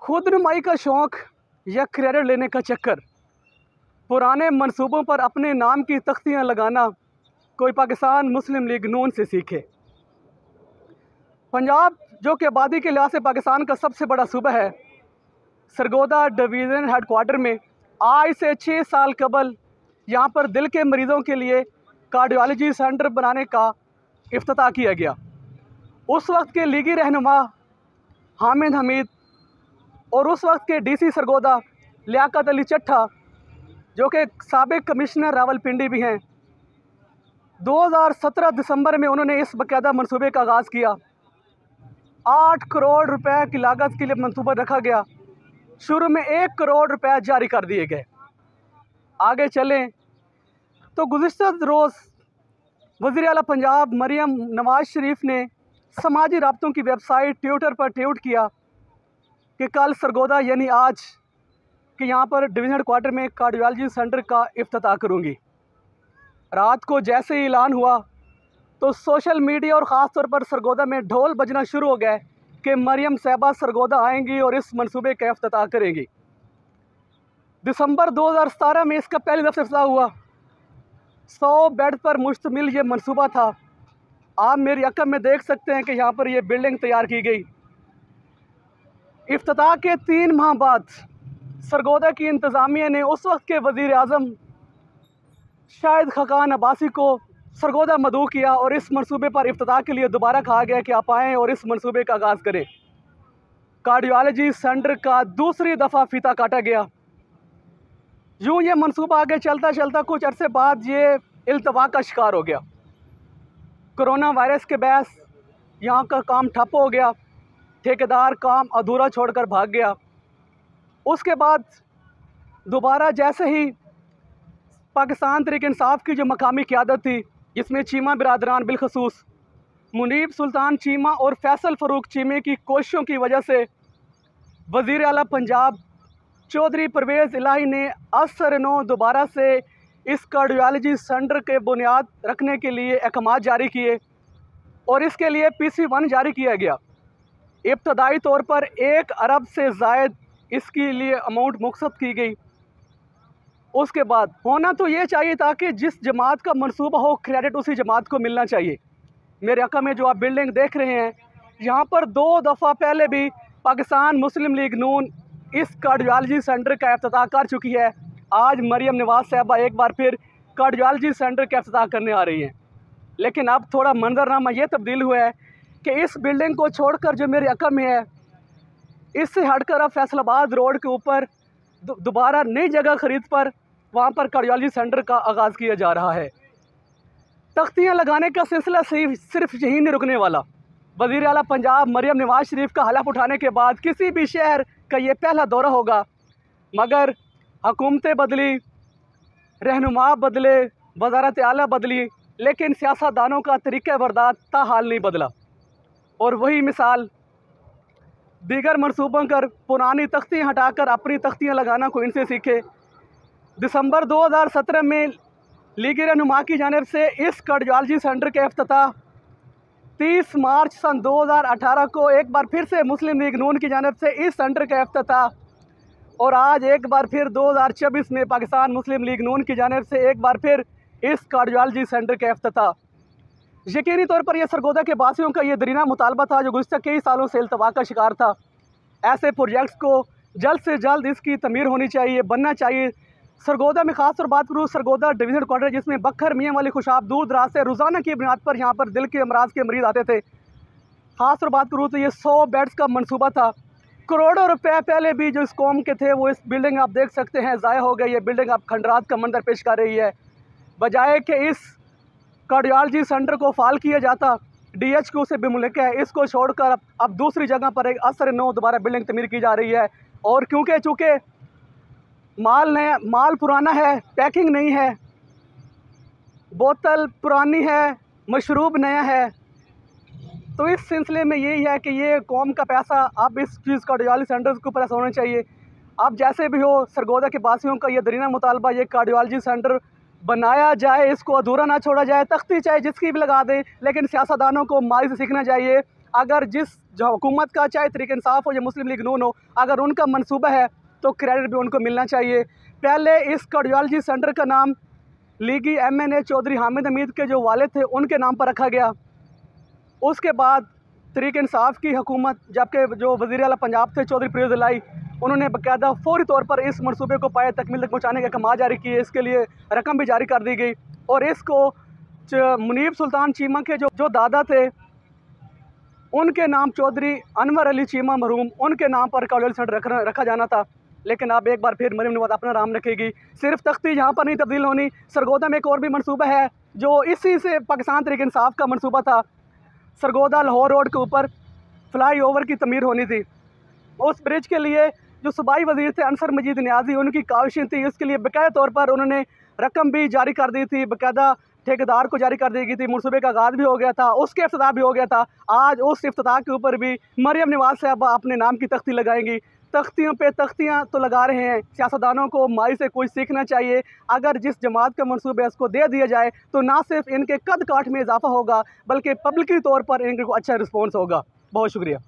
खुद नुमाई का शौक़ या क्रेडिट लेने का चक्कर, पुराने मंसूबों पर अपने नाम की तख्तियां लगाना कोई पाकिस्तान मुस्लिम लीग नून से सीखे। पंजाब जो कि आबादी के लिहाज से पाकिस्तान का सबसे बड़ा सूबा है, सरगोदा डिवीज़न हेडक्वार्टर में आज से 6 साल कबल यहाँ पर दिल के मरीज़ों के लिए कार्डियोलॉजी सेंटर बनाने का इफ्तिताह किया गया। उस वक्त के लीगी रहनुमा हामिद हमीद और उस वक्त के डीसी सरगोदा लियाकत अली चट्ठा, जो कि साबिक कमिश्नर रावलपिंडी भी हैं, 2017 दिसंबर में उन्होंने इस बाकायदा मनसूबे का आगाज़ किया। 8 करोड़ रुपए की लागत के लिए मनसूबा रखा गया। शुरू में 1 करोड़ रुपए जारी कर दिए गए। आगे चलें तो गुज़िश्ता रोज़ वज़ीर आला पंजाब मरियम नवाज़ शरीफ ने समाजी राब्तों की वेबसाइट ट्विटर पर ट्वीट किया कि कल सरगोदा यानी आज कि यहाँ पर डिवीज़न हेडक्वार्टर में कार्डियोलॉजी सेंटर का इफ्तिताह करूँगी। रात को जैसे ही ऐलान हुआ तो सोशल मीडिया और ख़ास तौर पर सरगोदा में ढोल बजना शुरू हो गए कि मरियम साहबा सरगोदा आएंगी और इस मनसूबे का इफ्तिताह करेंगी। दिसंबर 2017 में इसका पहली दफ़ा इफ्तिताह हुआ। 100 बेड पर मुश्तमिल ये मनसूबा था। आप मेरी अक्ल में देख सकते हैं कि यहाँ पर ये बिल्डिंग तैयार की गई। इफ्तिताह के 3 माह बाद सरगोदा की इंतज़ामिया ने उस वक्त के वज़ीर आज़म शाहिद खाकान अब्बासी को सरगोदा मदऊ किया और इस मनसूबे पर इफ्तिताह के लिए दोबारा कहा गया कि आप आएँ और इस मनसूबे का आगाज़ करें। कार्डियोलॉजी सेंटर का दूसरी दफ़ा फीता काटा गया। यूँ ये मनसूबा आगे चलता चलता कुछ अरसे बाद ये इल्तवा का शिकार हो गया। कोरोना वायरस के बहस यहाँ का काम ठप हो गया। ठेकेदार काम अधूरा छोड़कर भाग गया। उसके बाद दोबारा जैसे ही पाकिस्तान तहरीक इंसाफ की जो मकामी क़यादत थी, जिसमें चीमा बिरादरान बिलखसूस मुनीब सुल्तान चीमा और फैसल फ़रूक चीमे की कोशिशों की वजह से वज़ीर आला पंजाब चौधरी परवेज़ इलाही ने असर नो दोबारा से इस कार्डियोलॉजी सेंटर के बुनियाद रखने के लिए अहकामात जारी किए और इसके लिए PC1 जारी किया गया। इब्तदाई तौर पर 1 अरब से ज़ायद इसके लिए अमाउंट मुक़स्सद की गई। उसके बाद होना तो ये चाहिए ताकि जिस जमात का मनसूबा हो क्रेडिट उसी जमात को मिलना चाहिए। मेरे अक़ल में जो आप बिल्डिंग देख रहे हैं, यहाँ पर 2 दफ़ा पहले भी पाकिस्तान मुस्लिम लीग नून इस कार्डियोलॉजी सेंटर का इफ्तिताह कर चुकी है। आज मरियम नवाज़ साहबा एक बार फिर कार्डियोलॉजी सेंटर का इफ्तिताह करने आ रही हैं। लेकिन अब थोड़ा मंजरनामा ये तब्दील हुआ है कि इस बिल्डिंग को छोड़कर जो मेरे अक़ल में है, इससे हटकर अब फैसलाबाद रोड के ऊपर दोबारा नई जगह ख़रीद पर वहाँ पर कार्डियोलॉजी सेंटर का आगाज़ किया जा रहा है। तख्तियाँ लगाने का सिलसिला सिर्फ यहीं नहीं रुकने वाला। वज़ीर आला पंजाब मरियम नवाज़ शरीफ का हलफ उठाने के बाद किसी भी शहर का ये पहला दौरा होगा, मगर हुकूमतें बदली, रहनुमा बदले, वज़ारत आला बदली, लेकिन सियासतदानों का तरीक़ा बर्दाश्त ताहाल नहीं बदला। और वही मिसाल दीगर मनसूबों कर पुरानी तख्तियाँ हटाकर अपनी तख्तियाँ लगाना को इनसे सीखे। दिसंबर 2017 में लीगी रहनुमा की जानिब से इस कार्डियोलॉजी सेंटर के इफ्तिताह, 30 मार्च सन 2018 को एक बार फिर से मुस्लिम लीग नून की जानिब से इस सेंटर का इफ्तिताह, और आज एक बार फिर 2024 में पाकिस्तान मुस्लिम लीग नून की जानिब से एक बार फिर इस कार्डियोलॉजी सेंटर का इफ्तिताह। यकीनी तौर पर यह सरगोदा के बासियों का ये दरीना मुतालबा था जो गुज़श्ता कई सालों से इल्तवा का शिकार था। ऐसे प्रोजेक्ट्स को जल्द से जल्द इसकी तमीर होनी चाहिए, बनना चाहिए। सरगोदा में ख़ास तौर बात करूँ, सरगोदा डिवीज़न हेडक्वार्टर जिसमें बखर मियाँ वाली खुशाब दूर दराज से रोज़ाना की बुनियाद पर यहाँ पर दिल के अमराज के मरीज़ आते थे। ख़ास तौर बात करूँ तो ये 100 बेड्स का मनसूबा था। करोड़ों रुपए पहले भी जो इस कौम के थे वो इस बिल्डिंग आप देख सकते हैं ज़ाया हो गई। ये बिल्डिंग आप खंडरात का मंजर पेश कर रही है। बजाय कि इस कार्डियोलॉजी सेंटर को फाल किया जाता, DHQ से बेमुल्क है, इसको छोड़कर अब दूसरी जगह पर एक असर नो दोबारा बिल्डिंग तमीर की जा रही है। और चूँकि माल पुराना है, पैकिंग नहीं है, बोतल पुरानी है, मशरूब नया है, तो इस सिलसिले में यही है कि ये कौम का पैसा अब इस चीज़ कार्डियोलॉजी सेंटर के ऊपर ऐसा होना चाहिए। अब जैसे भी हो सरगोदा के बासियों का ये दरीना मुतालबा, ये कार्डियोलॉजी सेंटर बनाया जाए, इसको अधूरा ना छोड़ा जाए। तख्ती चाहे जिसकी भी लगा दें, लेकिन सियासतदानों को माली से सीखना चाहिए। अगर जिस जो हुकूमत का, चाहे तहरीक इंसाफ हो या मुस्लिम लीग नून हो, अगर उनका मनसूबा है तो क्रेडिट भी उनको मिलना चाहिए। पहले इस कार्डियोलॉजी सेंटर का नाम लीगी MNA चौधरी हामिद हमीद के जो वालिद थे उनके नाम पर रखा गया। उसके बाद तहरीक इंसाफ की हुकूमत, जबकि जो वज़ीर आला पंजाब थे चौधरी परवेज़ इलाही, उन्होंने बाकायदा फ़ौरी तौर पर इस मनसूबे को पाए तकमील तक पहुँचाने के अहकाम जारी किए। इसके लिए रकम भी जारी कर दी गई और इसको मुनीब सुल्तान चीमा के जो दादा थे उनके नाम चौधरी अनवर अली चीमा मरहूम, उनके नाम पर कार्डियोलॉजी सेंटर रखा जाना था। लेकिन अब एक बार फिर मरीम नवाज़ अपना नाम रखेगी। सिर्फ तख्ती यहाँ पर नहीं तब्दील होनी, सरगोदा में एक और भी मनसूबा है जो इसी से पाकिस्तान तहरीक इंसाफ का मनसूबा था। सरगोदा लाहौर रोड के ऊपर फ्लाई ओवर की तमीर होनी थी। उस ब्रिज के लिए जो सूबाई वज़ीर थे अंसर मजीद नियाज़ी, उनकी काविशें थी। उसके लिए बाकायदा तौर पर उन्होंने रकम भी जारी कर दी थी, बाकायदा ठेकेदार को जारी कर दी गई थी। मनसूबे का आगाज़ भी हो गया था, उसके इफ्तिताह भी हो गया था। आज उस इफ्तिताह के ऊपर भी मरियम नवाज़ साहब अपने नाम की तख्ती लगाएंगी। तख्तियों पे तख्तियाँ तो लगा रहे हैं। सियासतदानों को माई से कुछ सीखना चाहिए। अगर जिस जमात का मनसूबा है उसको दे दिया जाए तो ना सिर्फ इनके कद काठ में इजाफा होगा बल्कि पब्लिकी तौर पर इनको अच्छा रिस्पॉन्स होगा। बहुत शुक्रिया।